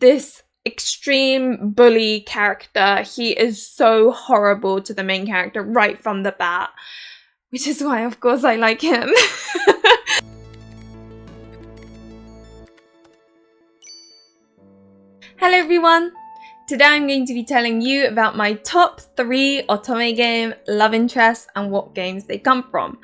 this extreme bully character. He is so horrible to the main character right from the bat, which is why, of course, I like him. Hello everyone! Today I'm going to be telling you about my top 3 Otome game love interests and what games they come from.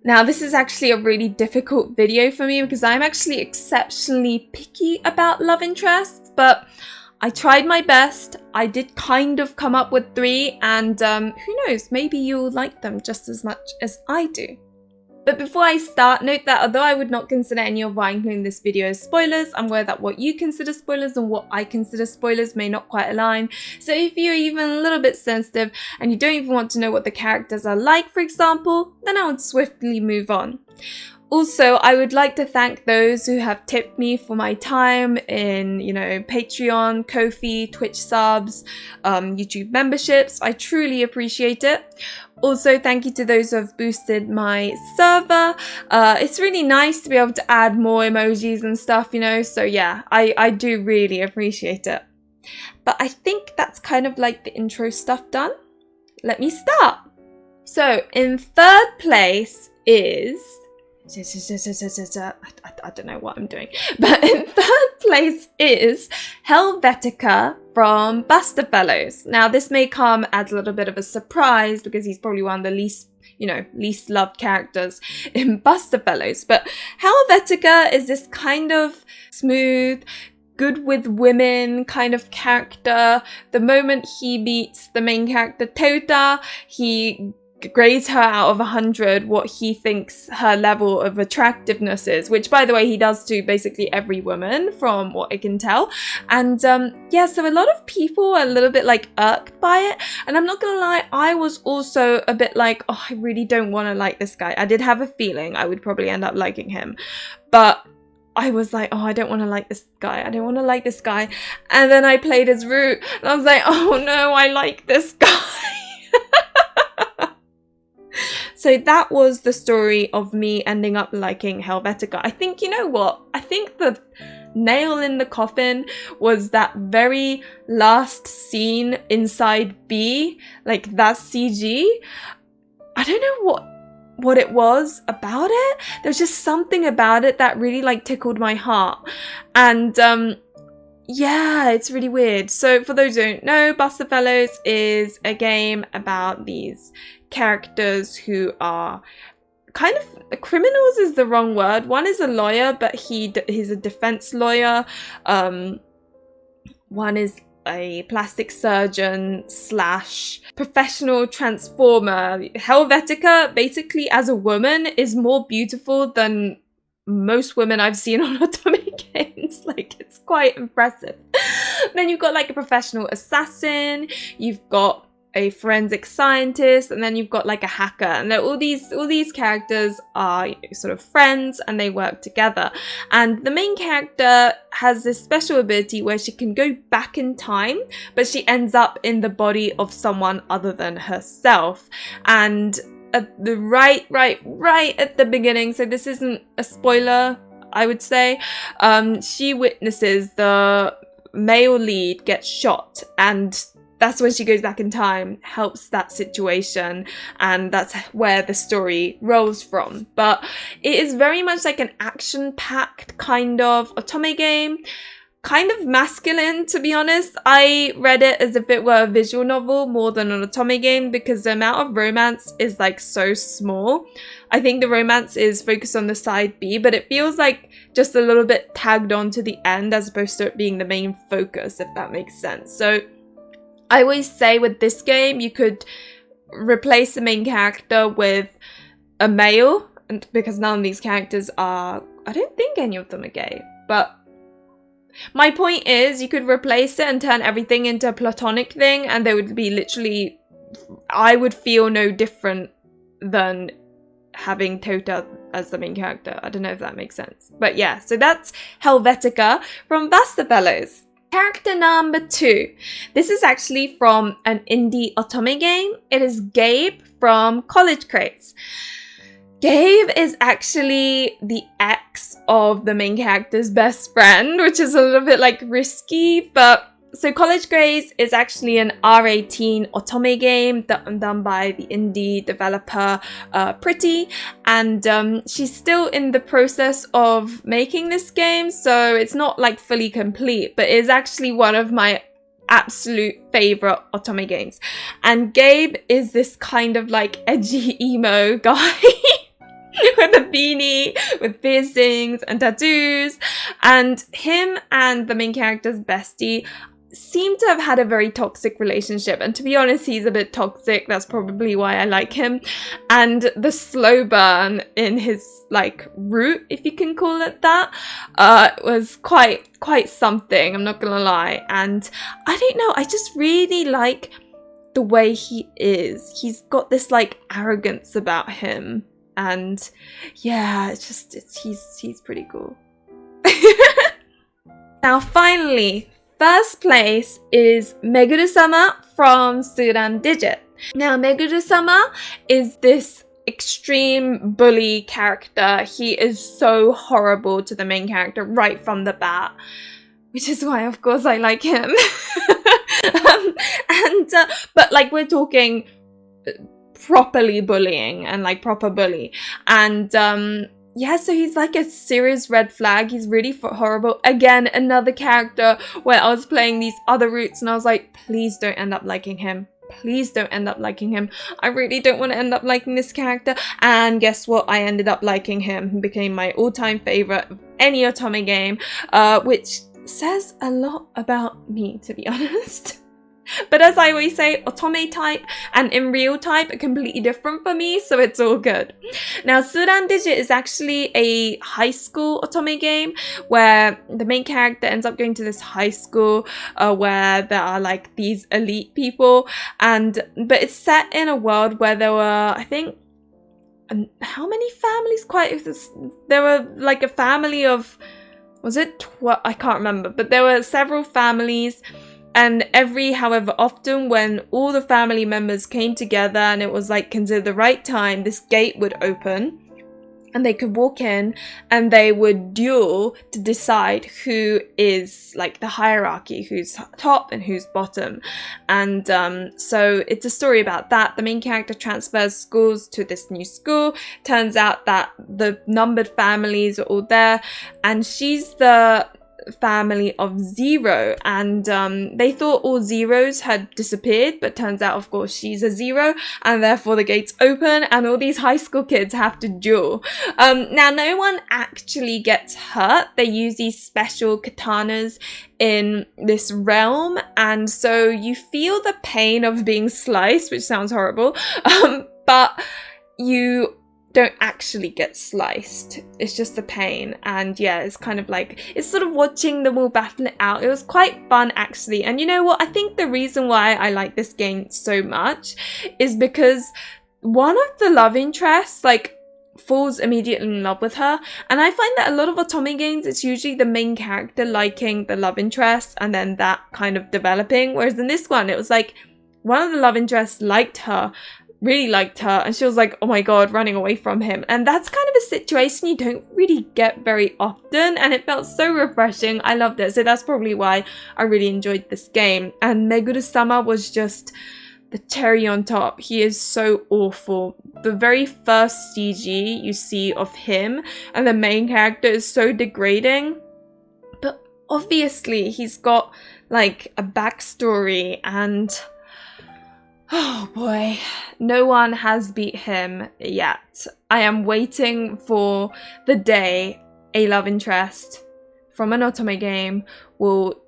Now this is actually a really difficult video for me because I'm actually exceptionally picky about love interests, but I tried my best. I did kind of come up with 3 and who knows, maybe you'll like them just as much as I do. But before I start, note that although I would not consider any of what I include in this video as spoilers, I'm aware that what you consider spoilers and what I consider spoilers may not quite align. So if you're even a little bit sensitive and you don't even want to know what the characters are like, for example, then I would swiftly move on. Also, I would like to thank those who have tipped me for my time in, Patreon, Ko-fi, Twitch subs, YouTube memberships. I truly appreciate it. Also, thank you to those who have boosted my server. It's really nice to be able to add more emojis and stuff, so yeah, I do really appreciate it. But I think that's kind of like the intro stuff done. Let me start. So, in 3rd place is... I don't know what I'm doing. But in 3rd place is Helvetica from Bustafellows. Now this may come as a little bit of a surprise because he's probably one of the least loved characters in Bustafellows. But Helvetica is this kind of smooth, good with women kind of character. The moment he meets the main character Tota, he grades her out of 100 what he thinks her level of attractiveness is, which by the way he does to basically every woman from what I can tell. And yeah, so a lot of people are a little bit like irked by it, and I'm not gonna lie, I was also a bit like, oh, I really don't want to like this guy. I did have a feeling I would probably end up liking him, but I was like, oh, I don't want to like this guy. I don't want to like this guy. And then I played as Root and I was like, oh no, I like this guy. So that was the story of me ending up liking Helvetica. I think, you know what? I think the nail in the coffin was that very last scene inside B, like that CG. I don't know what it was about it. There was just something about it that really like tickled my heart. And yeah, it's really weird. So for those who don't know, Bustafellows is a game about these characters who are kind of criminals is the wrong word. One is a lawyer, but he's a defense lawyer. One is a plastic surgeon / professional transformer. Helvetica, basically as a woman, is more beautiful than most women I've seen on Otome games. Like, it's quite impressive. Then you've got like a professional assassin, you've got a forensic scientist, and then you've got like a hacker, and all these characters are sort of friends and they work together. And the main character has this special ability where she can go back in time, but she ends up in the body of someone other than herself. And at the right at the beginning, so this isn't a spoiler, I would say, she witnesses the male lead get shot, and that's when she goes back in time, helps that situation, and that's where the story rolls from. But it is very much like an action-packed kind of Otome game, kind of masculine, to be honest. I read it as if it were a visual novel more than an Otome game because the amount of romance is like so small. I think the romance is focused on the side B, but it feels like just a little bit tagged on to the end as opposed to it being the main focus, if that makes sense. So I always say with this game, you could replace the main character with a male, and because none of these characters are, I don't think any of them are gay, but my point is you could replace it and turn everything into a platonic thing, and they would be literally, I would feel no different than having Tota as the main character. I don't know if that makes sense. But yeah, so that's Helvetica from Bustafellows. Character number 2. This is actually from an indie Otome game. It is Gabe from Craze. Gabe is actually the ex of the main character's best friend, which is a little bit like risky, but so College Craze is actually an R18 Otome game done by the indie developer Pretty, and she's still in the process of making this game, so it's not like fully complete, but it's actually one of my absolute favorite Otome games. And Gabe is this kind of like edgy emo guy with a beanie, with piercings and tattoos, and him and the main character's bestie seem to have had a very toxic relationship, and to be honest, he's a bit toxic. That's probably why I like him. And the slow burn in his like route, if you can call it that, was quite something, I'm not gonna lie. And I don't know, I just really like the way he is. He's got this like arrogance about him, and yeah, he's pretty cool. Now finally, first place is Meguru-sama from Suran Digit. Now, Meguru-sama is this extreme bully character. He is so horrible to the main character right from the bat, which is why, of course, I like him. But like, we're talking properly bullying and like proper bully. And yeah, so he's like a serious red flag. He's really horrible. Again, another character where I was playing these other routes and I was like, please don't end up liking him. Please don't end up liking him. I really don't want to end up liking this character. And guess what? I ended up liking him. He became my all-time favorite of any Otome game, which says a lot about me, to be honest. But as I always say, Otome type and in real type are completely different for me, so it's all good. Now, Suran Digit is actually a high school Otome game where the main character ends up going to this high school where there are like these elite people, but it's set in a world where there were, I think, how many families? There were like a family of, was it 12? I can't remember, but there were several families. And however often, when all the family members came together and it was like considered the right time, this gate would open and they could walk in and they would duel to decide who is like the hierarchy, who's top and who's bottom. And so it's a story about that. The main character transfers schools to this new school. Turns out that the numbered families are all there, and she's the family of 0, and they thought all zeros had disappeared, but turns out, of course, she's a 0, and therefore the gates open and all these high school kids have to duel. Now, no one actually gets hurt. They use these special katanas in this realm, and so you feel the pain of being sliced, which sounds horrible, but you don't actually get sliced. It's just a pain. And yeah, it's kind of like, it's sort of watching them all battle it out. It was quite fun, actually. And you know what? I think the reason why I like this game so much is because one of the love interests, like, falls immediately in love with her. And I find that a lot of Otome games, it's usually the main character liking the love interest and then that kind of developing. Whereas in this one, it was like, one of the love interests really liked her, and she was like, oh my god, running away from him. And that's kind of a situation you don't really get very often, and it felt so refreshing. I loved it, so that's probably why I really enjoyed this game. And Meguru-sama was just the cherry on top. He is so awful. The very first CG you see of him and the main character is so degrading, but obviously he's got like a backstory, and oh boy, no one has beat him yet. I am waiting for the day a love interest from an Otome game will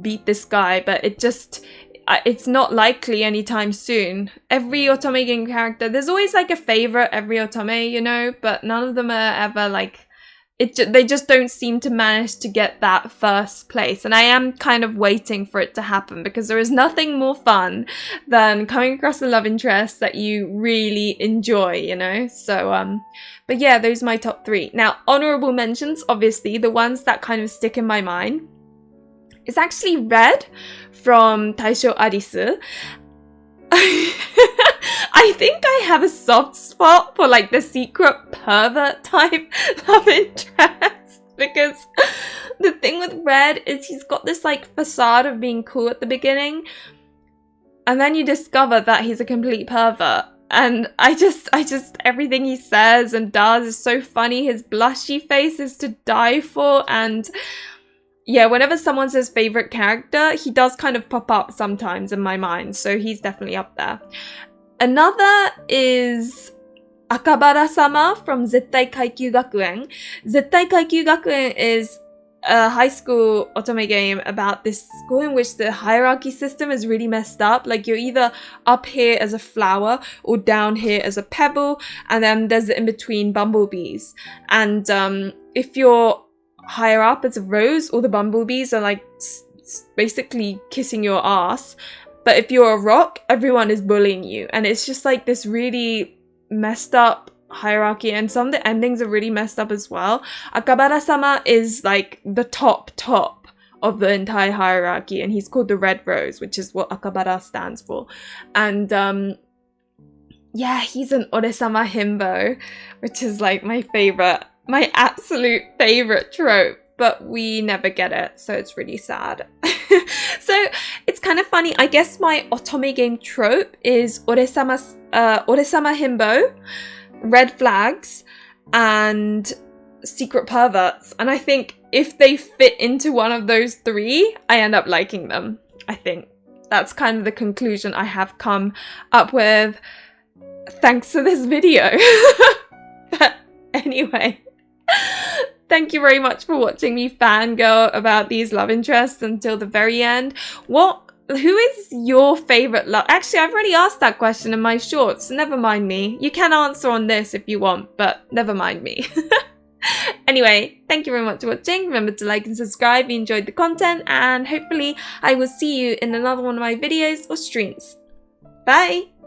beat this guy, but it's not likely anytime soon. Every Otome game character, there's always like a favorite every Otome, you know, but none of them are ever like, they just don't seem to manage to get that first place. And I am kind of waiting for it to happen, because there is nothing more fun than coming across a love interest that you really enjoy, you know? So, but yeah, those are my top 3. Now, honourable mentions, obviously, the ones that kind of stick in my mind. It's actually Red from Taisho Arisu. I think I have a soft spot for like the secret pervert type love interest, because the thing with Red is he's got this like facade of being cool at the beginning, and then you discover that he's a complete pervert. And I just everything he says and does is so funny. His blushy face is to die for, and yeah, whenever someone says favorite character, he does kind of pop up sometimes in my mind, so he's definitely up there. Another is Akabara-sama from Zettai Kaikyu Gakuen. Zettai Kaikyu Gakuen is a high school otome game about this school in which the hierarchy system is really messed up. Like, you're either up here as a flower or down here as a pebble, and then there's the in-between bumblebees. And if you're higher up as a rose, all the bumblebees are like basically kissing your ass. But if you're a rock, everyone is bullying you. And it's just like this really messed up hierarchy, and some of the endings are really messed up as well. Akabara-sama is like the top of the entire hierarchy, and he's called the Red Rose, which is what Akabara stands for. And yeah, he's an Ore-sama himbo, which is like my absolute favorite trope, but we never get it, so it's really sad. So it's kind of funny. I guess my otome game trope is Ore-sama himbo, red flags, and secret perverts. And I think if they fit into one of those three, I end up liking them. I think that's kind of the conclusion I have come up with thanks to this video. But anyway, thank you very much for watching me fangirl about these love interests until the very end. Who is your favorite love? Actually, I've already asked that question in my shorts. Never mind me. You can answer on this if you want, but never mind me. Anyway, thank you very much for watching. Remember to like and subscribe if you enjoyed the content, and hopefully I will see you in another one of my videos or streams. Bye!